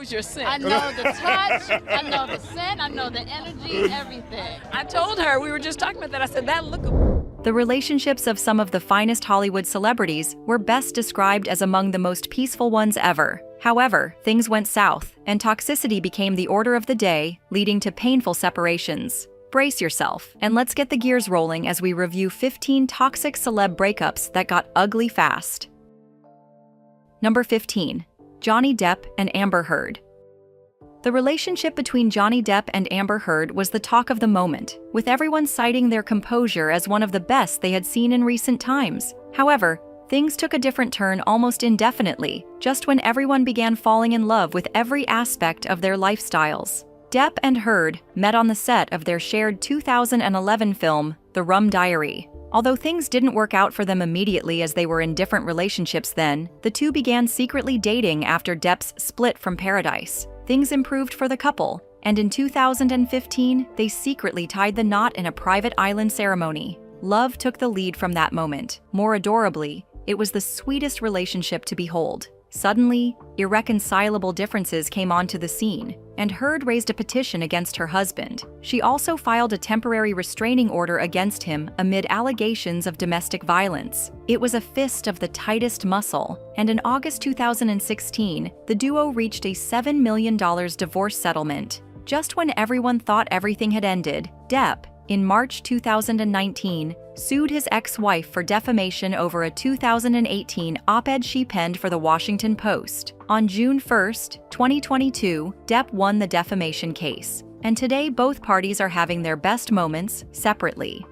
knows your scent. I know the touch, I know the scent, I know the energy, everything. I told her, we were just talking about that. I said, that look. The relationships of some of the finest Hollywood celebrities were best described as among the most peaceful ones ever. However, things went south, and toxicity became the order of the day, leading to painful separations. Brace yourself, and let's get the gears rolling as we review 15 toxic celeb breakups that got ugly fast. Number 15. Johnny Depp and Amber Heard. The relationship between Johnny Depp and Amber Heard was the talk of the moment, with everyone citing their composure as one of the best they had seen in recent times. However, things took a different turn almost indefinitely, just when everyone began falling in love with every aspect of their lifestyles. Depp and Heard met on the set of their shared 2011 film, The Rum Diary. Although things didn't work out for them immediately as they were in different relationships then, the two began secretly dating after Depp's split from Paradise. Things improved for the couple, and in 2015, they secretly tied the knot in a private island ceremony. Love took the lead from that moment. More adorably, it was the sweetest relationship to behold. Suddenly, irreconcilable differences came onto the scene, and Heard raised a petition against her husband. She also filed a temporary restraining order against him amid allegations of domestic violence. It was a fist of the tightest muscle, and in August 2016, the duo reached a $7 million divorce settlement. Just when everyone thought everything had ended, Depp, in March 2019, sued his ex-wife for defamation over a 2018 op-ed she penned for The Washington Post. On June 1, 2022, Depp won the defamation case, and today both parties are having their best moments separately.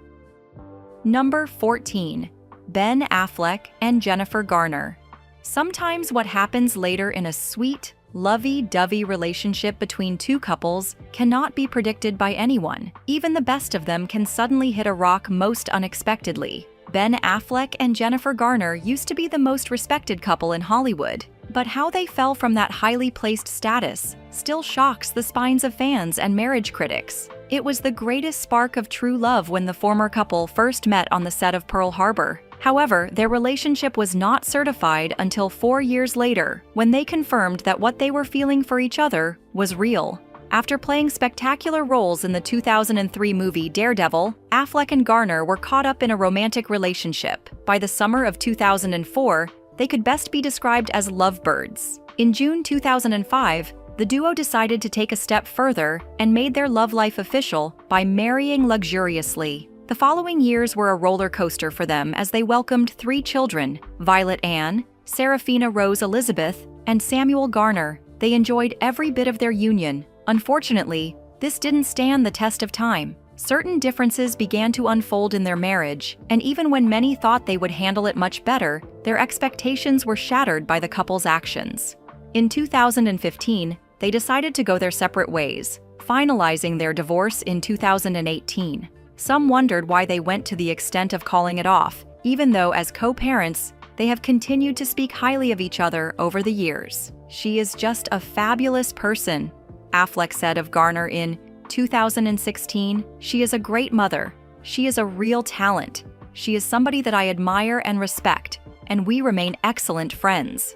Number 14. Ben Affleck and Jennifer Garner. Sometimes what happens later in a sweet, lovey-dovey relationship between two couples cannot be predicted by anyone. Even the best of them can suddenly hit a rock most unexpectedly. Ben Affleck and Jennifer Garner used to be the most respected couple in Hollywood, but how they fell from that highly placed status still shocks the spines of fans and marriage critics. It was the greatest spark of true love when the former couple first met on the set of Pearl Harbor. However, their relationship was not certified until 4 years later, when they confirmed that what they were feeling for each other was real. After playing spectacular roles in the 2003 movie Daredevil, Affleck and Garner were caught up in a romantic relationship. By the summer of 2004, they could best be described as lovebirds. In June 2005, the duo decided to take a step further and made their love life official by marrying luxuriously. The following years were a roller coaster for them as they welcomed 3 children, Violet Ann, Serafina Rose Elizabeth, and Samuel Garner. They enjoyed every bit of their union. Unfortunately, this didn't stand the test of time. Certain differences began to unfold in their marriage, and even when many thought they would handle it much better, their expectations were shattered by the couple's actions. In 2015, they decided to go their separate ways, finalizing their divorce in 2018. Some wondered why they went to the extent of calling it off, even though as co-parents, they have continued to speak highly of each other over the years. "She is just a fabulous person," Affleck said of Garner in 2016. "She is a great mother. She is a real talent. She is somebody that I admire and respect, and we remain excellent friends."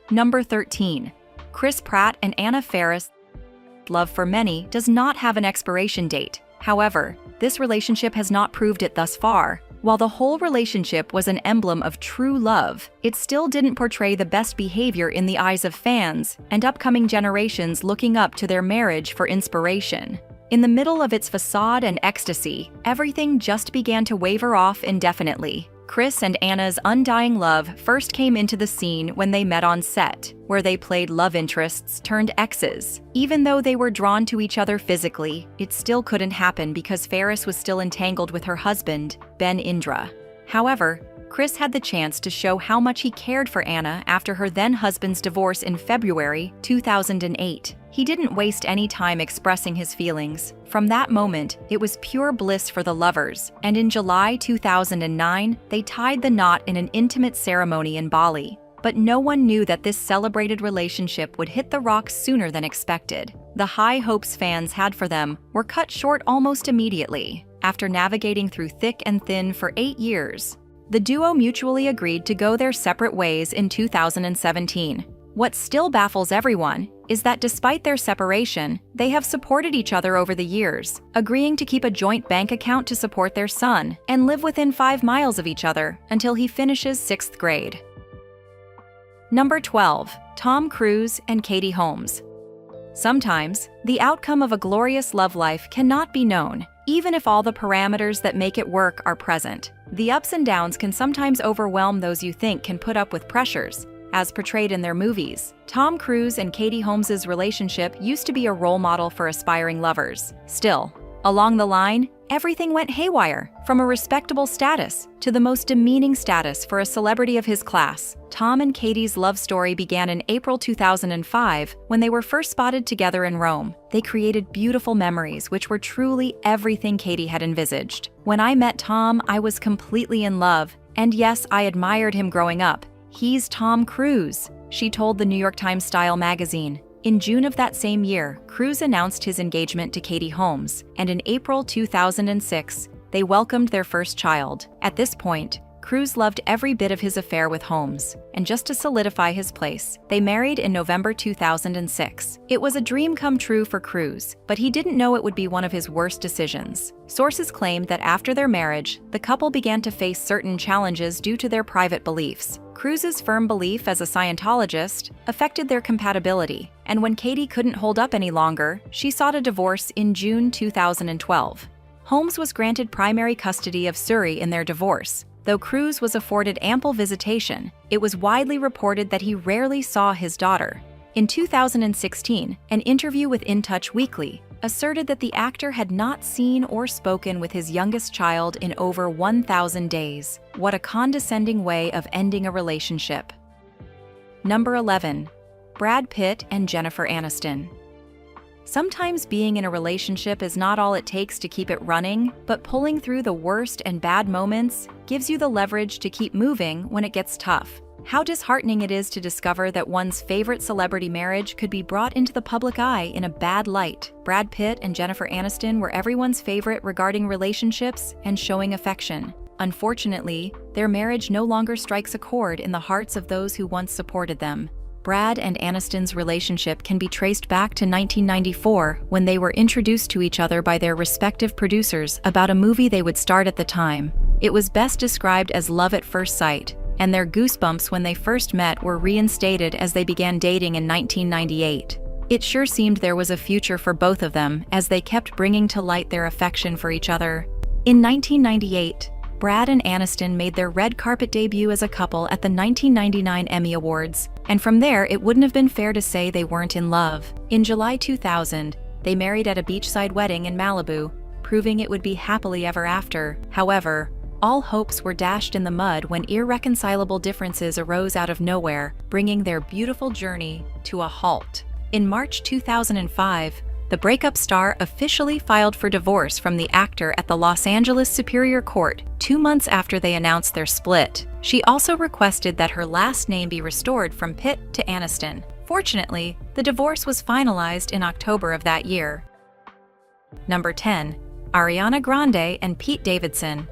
Number 13. Chris Pratt and Anna Faris. Love for many does not have an expiration date. However, this relationship has not proved it thus far. While the whole relationship was an emblem of true love, it still didn't portray the best behavior in the eyes of fans and upcoming generations looking up to their marriage for inspiration. In the middle of its facade and ecstasy, everything just began to waver off indefinitely. Chris and Anna's undying love first came into the scene when they met on set, where they played love interests turned exes. Even though they were drawn to each other physically, it still couldn't happen because Faris was still entangled with her husband, Ben Indra. However, Chris had the chance to show how much he cared for Anna after her then-husband's divorce in February 2008. He didn't waste any time expressing his feelings. From that moment, it was pure bliss for the lovers, and in July 2009, they tied the knot in an intimate ceremony in Bali. But no one knew that this celebrated relationship would hit the rocks sooner than expected. The high hopes fans had for them were cut short almost immediately. After navigating through thick and thin for 8 years, the duo mutually agreed to go their separate ways in 2017. What still baffles everyone is that despite their separation, they have supported each other over the years, agreeing to keep a joint bank account to support their son and live within 5 miles of each other until he finishes 6th grade. Number 12. Tom Cruise and Katie Holmes. Sometimes, the outcome of a glorious love life cannot be known, even if all the parameters that make it work are present. The ups and downs can sometimes overwhelm those you think can put up with pressures, as portrayed in their movies. Tom Cruise and Katie Holmes' relationship used to be a role model for aspiring lovers. Still, along the line, everything went haywire, from a respectable status to the most demeaning status for a celebrity of his class. Tom and Katie's love story began in April 2005 when they were first spotted together in Rome. They created beautiful memories which were truly everything Katie had envisaged. When I met Tom, I was completely in love, and yes, I admired him growing up. He's Tom Cruise, she told the New York Times Style magazine. In June of that same year, Cruise announced his engagement to Katie Holmes, and in April 2006, they welcomed their first child. At this point, Cruise loved every bit of his affair with Holmes, and just to solidify his place, they married in November 2006. It was a dream come true for Cruise, but he didn't know it would be one of his worst decisions. Sources claimed that after their marriage, the couple began to face certain challenges due to their private beliefs. Cruise's firm belief as a Scientologist affected their compatibility, and when Katie couldn't hold up any longer, she sought a divorce in June 2012. Holmes was granted primary custody of Surrey in their divorce. Though Cruise was afforded ample visitation, it was widely reported that he rarely saw his daughter. In 2016, an interview with In Touch Weekly asserted that the actor had not seen or spoken with his youngest child in over 1,000 days. What a condescending way of ending a relationship. Number 11. Brad Pitt and Jennifer Aniston. Sometimes being in a relationship is not all it takes to keep it running, but pulling through the worst and bad moments gives you the leverage to keep moving when it gets tough. How disheartening it is to discover that one's favorite celebrity marriage could be brought into the public eye in a bad light. Brad Pitt and Jennifer Aniston were everyone's favorite regarding relationships and showing affection. Unfortunately, their marriage no longer strikes a chord in the hearts of those who once supported them. Brad and Aniston's relationship can be traced back to 1994 when they were introduced to each other by their respective producers about a movie they would start at the time. It was best described as love at first sight, and their goosebumps when they first met were reinstated as they began dating in 1998. It sure seemed there was a future for both of them as they kept bringing to light their affection for each other. In 1998, Brad and Aniston made their red carpet debut as a couple at the 1999 Emmy Awards, and from there it wouldn't have been fair to say they weren't in love. In July 2000, they married at a beachside wedding in Malibu, proving it would be happily ever after. However, all hopes were dashed in the mud when irreconcilable differences arose out of nowhere, bringing their beautiful journey to a halt. In March 2005, the Breakup star officially filed for divorce from the actor at the Los Angeles Superior Court 2 months after they announced their split. She also requested that her last name be restored from Pitt to Aniston. Fortunately, the divorce was finalized in October of that year. Number 10. Ariana Grande and Pete Davidson.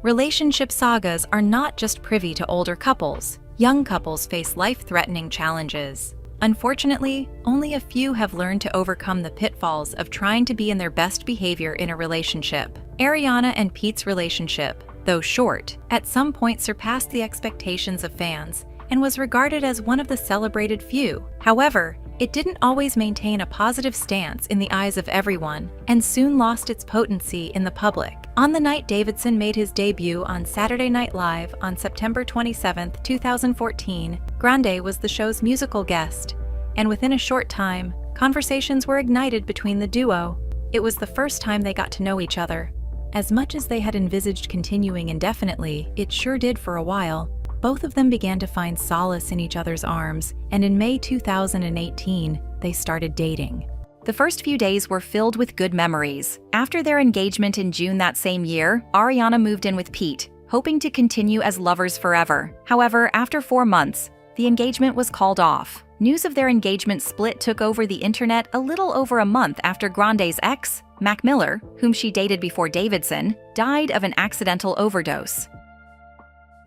Relationship sagas are not just privy to older couples. Young couples face life-threatening challenges. Unfortunately, only a few have learned to overcome the pitfalls of trying to be in their best behavior in a relationship. Ariana and Pete's relationship, though short, at some point surpassed the expectations of fans and was regarded as one of the celebrated few. However, it didn't always maintain a positive stance in the eyes of everyone and soon lost its potency in the public. On the night Davidson made his debut on Saturday Night Live on September 27, 2014, Grande was the show's musical guest, and within a short time, conversations were ignited between the duo. It was the first time they got to know each other. As much as they had envisaged continuing indefinitely, it sure did for a while. Both of them began to find solace in each other's arms, and in May 2018, they started dating. The first few days were filled with good memories. After their engagement in June that same year, Ariana moved in with Pete, hoping to continue as lovers forever. However, after 4 months, the engagement was called off. News of their engagement split took over the internet a little over a month after Grande's ex, Mac Miller, whom she dated before Davidson, died of an accidental overdose.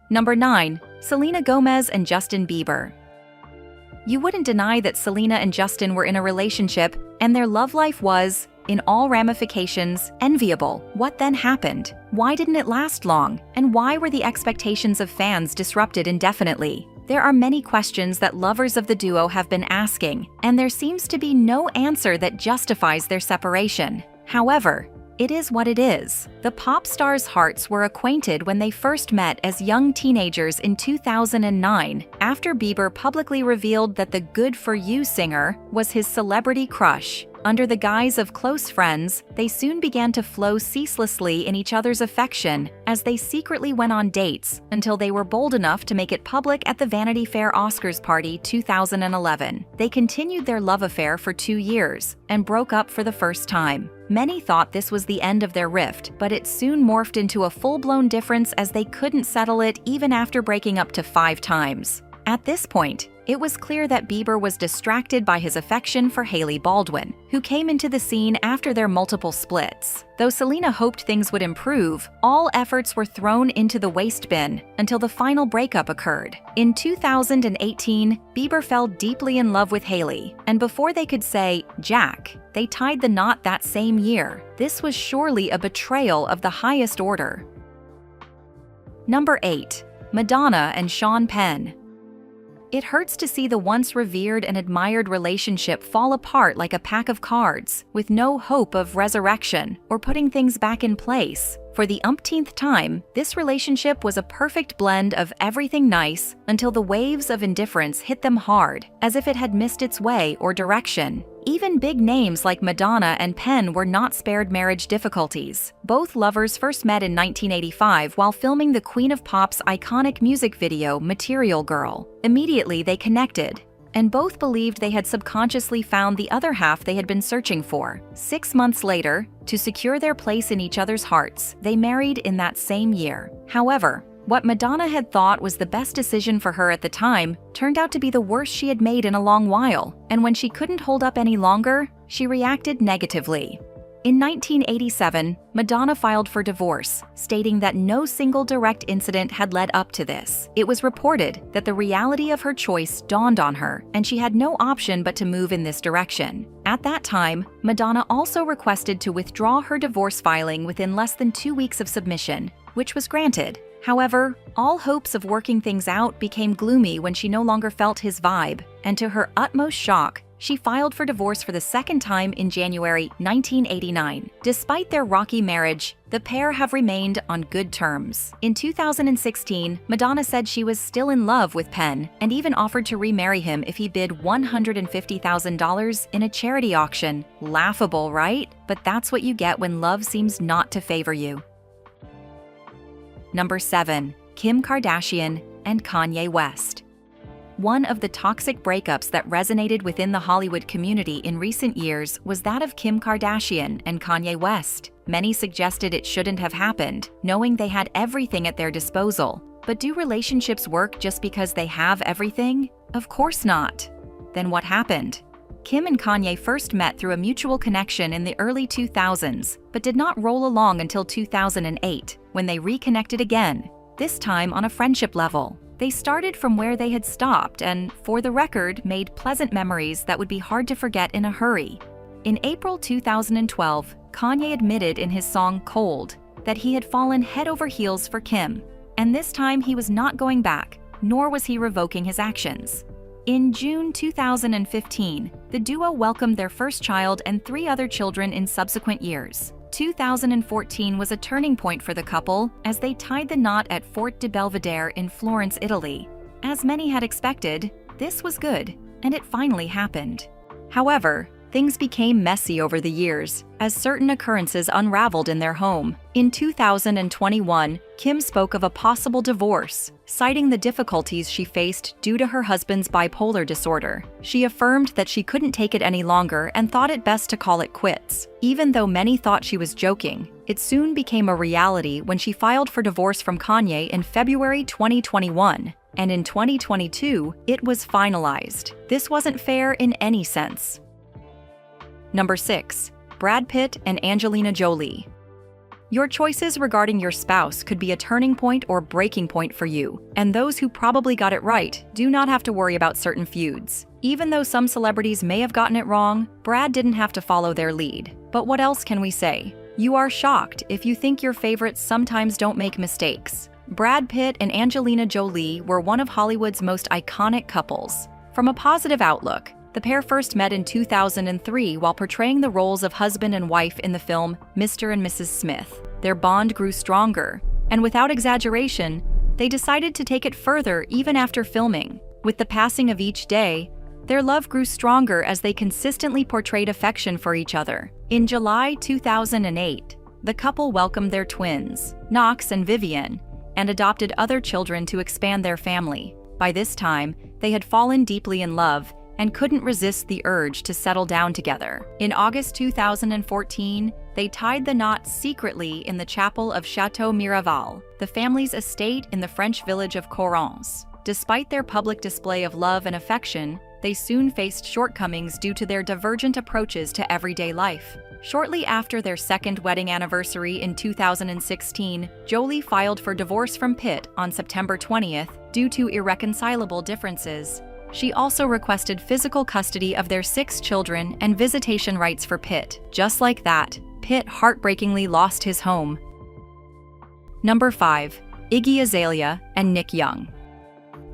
Number 9. Selena Gomez and Justin Bieber. You wouldn't deny that Selena and Justin were in a relationship, and their love life was, in all ramifications, enviable. What then happened? Why didn't it last long? And why were the expectations of fans disrupted indefinitely? There are many questions that lovers of the duo have been asking, and there seems to be no answer that justifies their separation. However, it is what it is. The pop stars' hearts were acquainted when they first met as young teenagers in 2009, after Bieber publicly revealed that the Good For You singer was his celebrity crush. Under the guise of close friends, they soon began to flow ceaselessly in each other's affection as they secretly went on dates until they were bold enough to make it public at the Vanity Fair Oscars party 2011. They continued their love affair for 2 years and broke up for the first time. Many thought this was the end of their rift, but it soon morphed into a full-blown difference as they couldn't settle it even after breaking up to 5 times. At this point, it was clear that Bieber was distracted by his affection for Hailey Baldwin, who came into the scene after their multiple splits. Though Selena hoped things would improve, all efforts were thrown into the waste bin until the final breakup occurred. In 2018, Bieber fell deeply in love with Hailey, and before they could say, Jack, they tied the knot that same year. This was surely a betrayal of the highest order. Number 8. Madonna and Sean Penn. It hurts to see the once revered and admired relationship fall apart like a pack of cards, with no hope of resurrection or putting things back in place. For the umpteenth time, this relationship was a perfect blend of everything nice until the waves of indifference hit them hard, as if it had missed its way or direction. Even big names like Madonna and Penn were not spared marriage difficulties. Both lovers first met in 1985 while filming the Queen of Pop's iconic music video, Material Girl. Immediately, they connected, and both believed they had subconsciously found the other half they had been searching for. 6 months later, to secure their place in each other's hearts, they married in that same year. However, what Madonna had thought was the best decision for her at the time turned out to be the worst she had made in a long while, and when she couldn't hold up any longer, she reacted negatively. In 1987, Madonna filed for divorce, stating that no single direct incident had led up to this. It was reported that the reality of her choice dawned on her, and she had no option but to move in this direction. At that time, Madonna also requested to withdraw her divorce filing within less than 2 weeks of submission, which was granted. However, all hopes of working things out became gloomy when she no longer felt his vibe, and to her utmost shock, she filed for divorce for the second time in January 1989. Despite their rocky marriage, the pair have remained on good terms. In 2016, Madonna said she was still in love with Penn and even offered to remarry him if he bid $150,000 in a charity auction. Laughable, right? But that's what you get when love seems not to favor you. Number 7. Kim Kardashian and Kanye West. One of the toxic breakups that resonated within the Hollywood community in recent years was that of Kim Kardashian and Kanye West. Many suggested it shouldn't have happened, knowing they had everything at their disposal. But do relationships work just because they have everything? Of course not. Then what happened? Kim and Kanye first met through a mutual connection in the early 2000s, but did not roll along until 2008, when they reconnected again, this time on a friendship level. They started from where they had stopped and, for the record, made pleasant memories that would be hard to forget in a hurry. In April 2012, Kanye admitted in his song Cold that he had fallen head over heels for Kim, and this time he was not going back, nor was he revoking his actions. In June 2015, the duo welcomed their first child and 3 other children in subsequent years. 2014 was a turning point for the couple as they tied the knot at Fort de Belvedere in Florence, Italy. As many had expected, this was good, and it finally happened. However, things became messy over the years as certain occurrences unraveled in their home. In 2021, Kim spoke of a possible divorce, citing the difficulties she faced due to her husband's bipolar disorder. She affirmed that she couldn't take it any longer and thought it best to call it quits. Even though many thought she was joking, it soon became a reality when she filed for divorce from Kanye in February 2021. And in 2022, it was finalized. This wasn't fair in any sense. Number 6. Brad Pitt and Angelina Jolie. Your choices regarding your spouse could be a turning point or breaking point for you, and those who probably got it right do not have to worry about certain feuds. Even though some celebrities may have gotten it wrong, Brad didn't have to follow their lead. But what else can we say? You are shocked if you think your favorites sometimes don't make mistakes. Brad Pitt and Angelina Jolie were one of Hollywood's most iconic couples. From a positive outlook, the pair first met in 2003 while portraying the roles of husband and wife in the film Mr. and Mrs. Smith. Their bond grew stronger, and without exaggeration, they decided to take it further even after filming. With the passing of each day, their love grew stronger as they consistently portrayed affection for each other. In July 2008, the couple welcomed their twins, Knox and Vivian, and adopted other children to expand their family. By this time, they had fallen deeply in love and couldn't resist the urge to settle down together. In August 2014, they tied the knot secretly in the chapel of Château Miraval, the family's estate in the French village of Correns. Despite their public display of love and affection, they soon faced shortcomings due to their divergent approaches to everyday life. Shortly after their second wedding anniversary in 2016, Jolie filed for divorce from Pitt on September 20th due to irreconcilable differences. She also requested physical custody of their 6 children and visitation rights for Pitt. Just like that, Pitt heartbreakingly lost his home. Number 5. Iggy Azalea and Nick Young.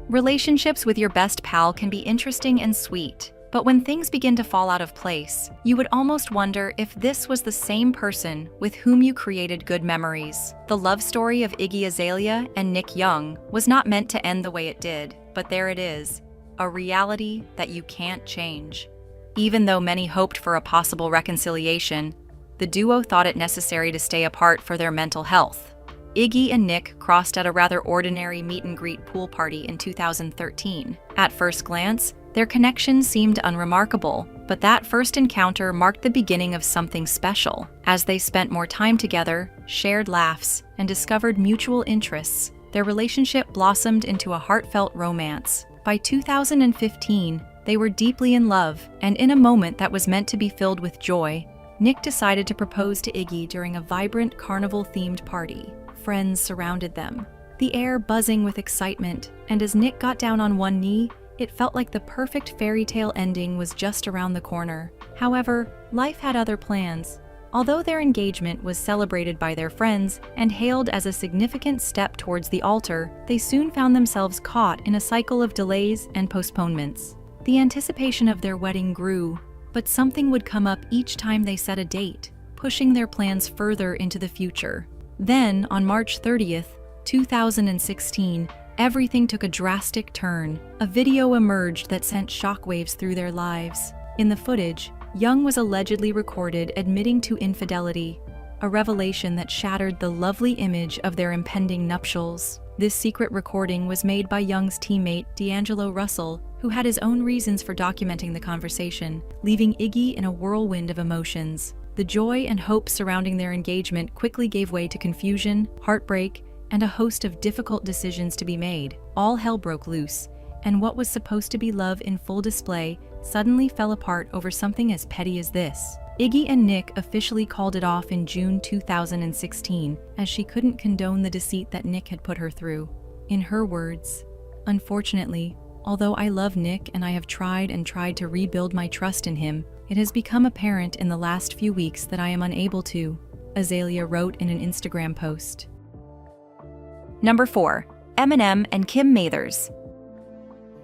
Relationships with your best pal can be interesting and sweet, but when things begin to fall out of place, you would almost wonder if this was the same person with whom you created good memories. The love story of Iggy Azalea and Nick Young was not meant to end the way it did, but there it is, a reality that you can't change. Even though many hoped for a possible reconciliation, the duo thought it necessary to stay apart for their mental health. Iggy and Nick crossed at a rather ordinary meet-and-greet pool party in 2013. At first glance, their connection seemed unremarkable, but that first encounter marked the beginning of something special. As they spent more time together, shared laughs, and discovered mutual interests, their relationship blossomed into a heartfelt romance. By 2015, they were deeply in love, and in a moment that was meant to be filled with joy, Nick decided to propose to Iggy during a vibrant carnival-themed party. Friends surrounded them, the air buzzing with excitement, and as Nick got down on one knee, it felt like the perfect fairy tale ending was just around the corner. However, life had other plans. Although their engagement was celebrated by their friends and hailed as a significant step towards the altar, they soon found themselves caught in a cycle of delays and postponements. The anticipation of their wedding grew, but something would come up each time they set a date, pushing their plans further into the future. Then, on March 30th, 2016, everything took a drastic turn. A video emerged that sent shockwaves through their lives. In the footage, Young was allegedly recorded admitting to infidelity, a revelation that shattered the lovely image of their impending nuptials. This secret recording was made by Young's teammate D'Angelo Russell, who had his own reasons for documenting the conversation, leaving Iggy in a whirlwind of emotions. The joy and hope surrounding their engagement quickly gave way to confusion, heartbreak, and a host of difficult decisions to be made. All hell broke loose, and what was supposed to be love in full display suddenly fell apart over something as petty as this. Iggy and Nick officially called it off in June 2016, as she couldn't condone the deceit that Nick had put her through. In her words, "Unfortunately, although I love Nick and I have tried to rebuild my trust in him, it has become apparent in the last few weeks that I am unable to," Azalea wrote in an Instagram post. Number 4. Eminem and Kim Mathers.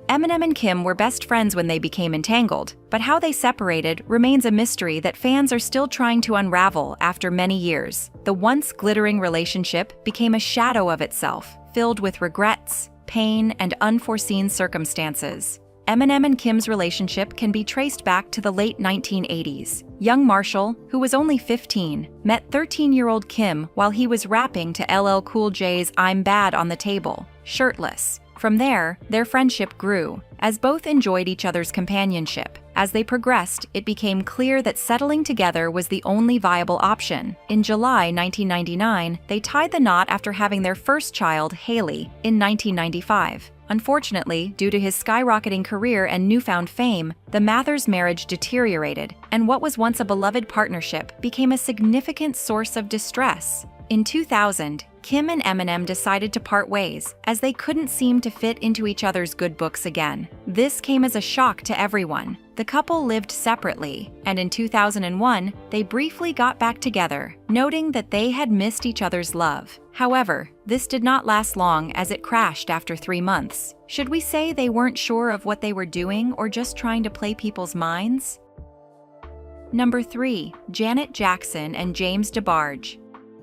Eminem and Kim were best friends when they became entangled, but how they separated remains a mystery that fans are still trying to unravel after many years. The once glittering relationship became a shadow of itself, filled with regrets, pain, and unforeseen circumstances. Eminem and Kim's relationship can be traced back to the late 1980s. Young Marshall, who was only 15, met 13-year-old Kim while he was rapping to LL Cool J's "I'm Bad" on the table, shirtless. From there, their friendship grew, as both enjoyed each other's companionship. As they progressed, it became clear that settling together was the only viable option. In July 1999, they tied the knot after having their first child, Haley, in 1995. Unfortunately, due to his skyrocketing career and newfound fame, the Mathers marriage deteriorated, and what was once a beloved partnership became a significant source of distress. In 2000, Kim and Eminem decided to part ways, as they couldn't seem to fit into each other's good books again. This came as a shock to everyone. The couple lived separately, and in 2001, they briefly got back together, noting that they had missed each other's love. However, this did not last long as it crashed after 3 months. Should we say they weren't sure of what they were doing or just trying to play people's minds? Number 3. Janet Jackson and James DeBarge.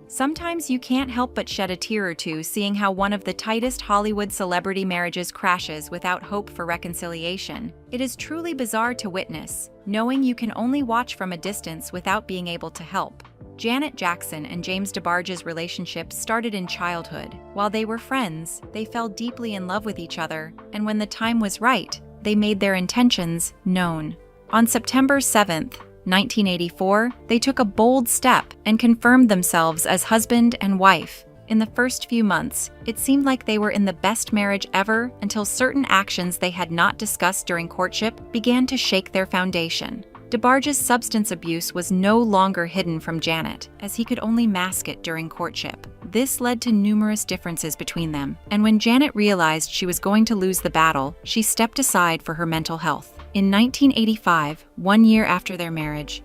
Sometimes you can't help but shed a tear or two seeing how one of the tightest Hollywood celebrity marriages crashes without hope for reconciliation. It is truly bizarre to witness, knowing you can only watch from a distance without being able to help. Janet Jackson and James DeBarge's relationship started in childhood. While they were friends, they fell deeply in love with each other, and when the time was right, they made their intentions known. On September 7th, 1984, they took a bold step and confirmed themselves as husband and wife. In the first few months, it seemed like they were in the best marriage ever until certain actions they had not discussed during courtship began to shake their foundation. DeBarge's substance abuse was no longer hidden from Janet, as he could only mask it during courtship. This led to numerous differences between them, and when Janet realized she was going to lose the battle, she stepped aside for her mental health. In 1985, 1 year after their marriage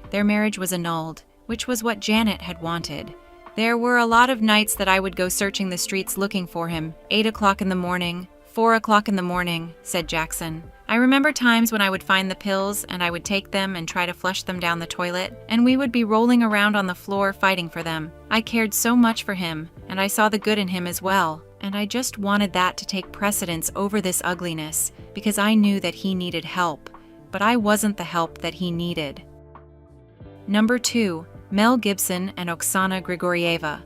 was annulled, which was what Janet had wanted. There were a lot of nights that I would go searching the streets looking for him, 8 o'clock in the morning, 4 o'clock in the morning, said Jackson. I remember times when I would find the pills and I would take them and try to flush them down the toilet, and we would be rolling around on the floor fighting for them. I cared so much for him, and I saw the good in him as well, and I just wanted that to take precedence over this ugliness, because I knew that he needed help. But I wasn't the help that he needed. Number 2. Mel Gibson and Oksana Grigorieva.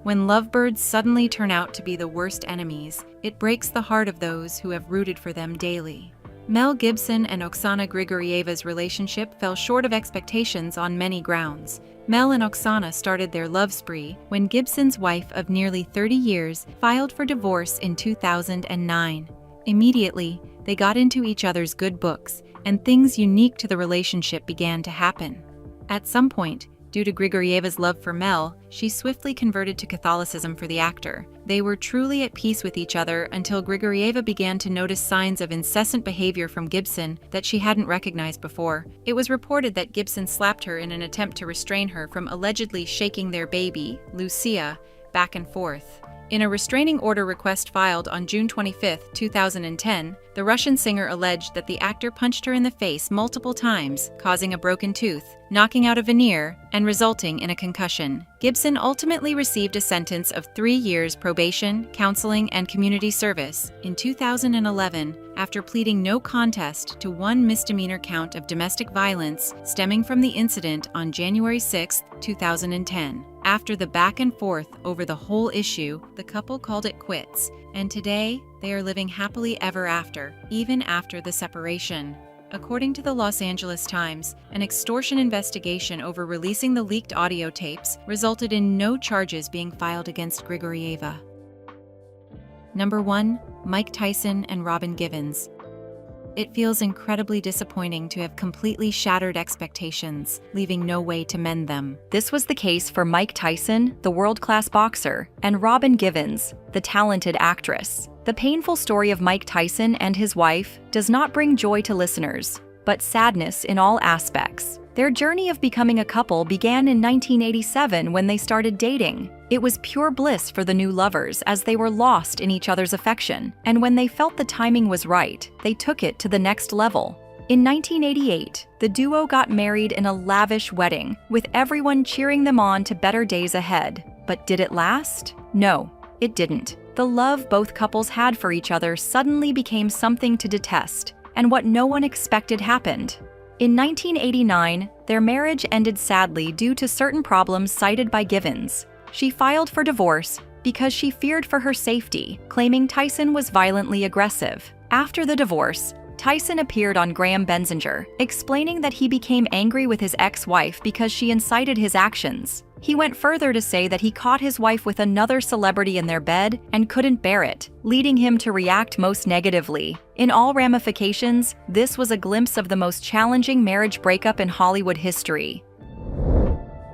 When lovebirds suddenly turn out to be the worst enemies, it breaks the heart of those who have rooted for them daily. Mel Gibson and Oksana Grigorieva's relationship fell short of expectations on many grounds. Mel and Oksana started their love spree when Gibson's wife of nearly 30 years filed for divorce in 2009. Immediately, they got into each other's good books, and things unique to the relationship began to happen. At some point, due to Grigorieva's love for Mel, she swiftly converted to Catholicism for the actor. They were truly at peace with each other until Grigorieva began to notice signs of incessant behavior from Gibson that she hadn't recognized before. It was reported that Gibson slapped her in an attempt to restrain her from allegedly shaking their baby, Lucia, back and forth. In a restraining order request filed on June 25, 2010, the Russian singer alleged that the actor punched her in the face multiple times, causing a broken tooth, knocking out a veneer, and resulting in a concussion. Gibson ultimately received a sentence of 3 years probation, counseling, and community service in 2011 after pleading no contest to one misdemeanor count of domestic violence stemming from the incident on January 6, 2010. After the back and forth over the whole issue, the couple called it quits, and today they are living happily ever after, even after the separation. According to the Los Angeles Times, an extortion investigation over releasing the leaked audio tapes resulted in no charges being filed against Grigorieva. Number 1. Mike Tyson and Robin Givens. It feels incredibly disappointing to have completely shattered expectations, leaving no way to mend them. This was the case for Mike Tyson, the world-class boxer, and Robin Givens, the talented actress. The painful story of Mike Tyson and his wife does not bring joy to listeners, but sadness in all aspects. Their journey of becoming a couple began in 1987 when they started dating. It was pure bliss for the new lovers as they were lost in each other's affection, and when they felt the timing was right, they took it to the next level. In 1988, the duo got married in a lavish wedding, with everyone cheering them on to better days ahead. But did it last? No, it didn't. The love both couples had for each other suddenly became something to detest, and what no one expected happened. In 1989, their marriage ended sadly due to certain problems cited by Givens. She filed for divorce because she feared for her safety, claiming Tyson was violently aggressive. After the divorce, Tyson appeared on Graham Benzinger, explaining that he became angry with his ex-wife because she incited his actions. He went further to say that he caught his wife with another celebrity in their bed and couldn't bear it, leading him to react most negatively. In all ramifications, this was a glimpse of the most challenging marriage breakup in Hollywood history.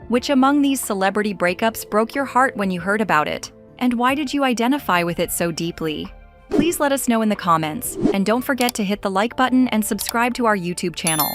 Which among these celebrity breakups broke your heart when you heard about it? And why did you identify with it so deeply? Please let us know in the comments, and don't forget to hit the like button and subscribe to our YouTube channel.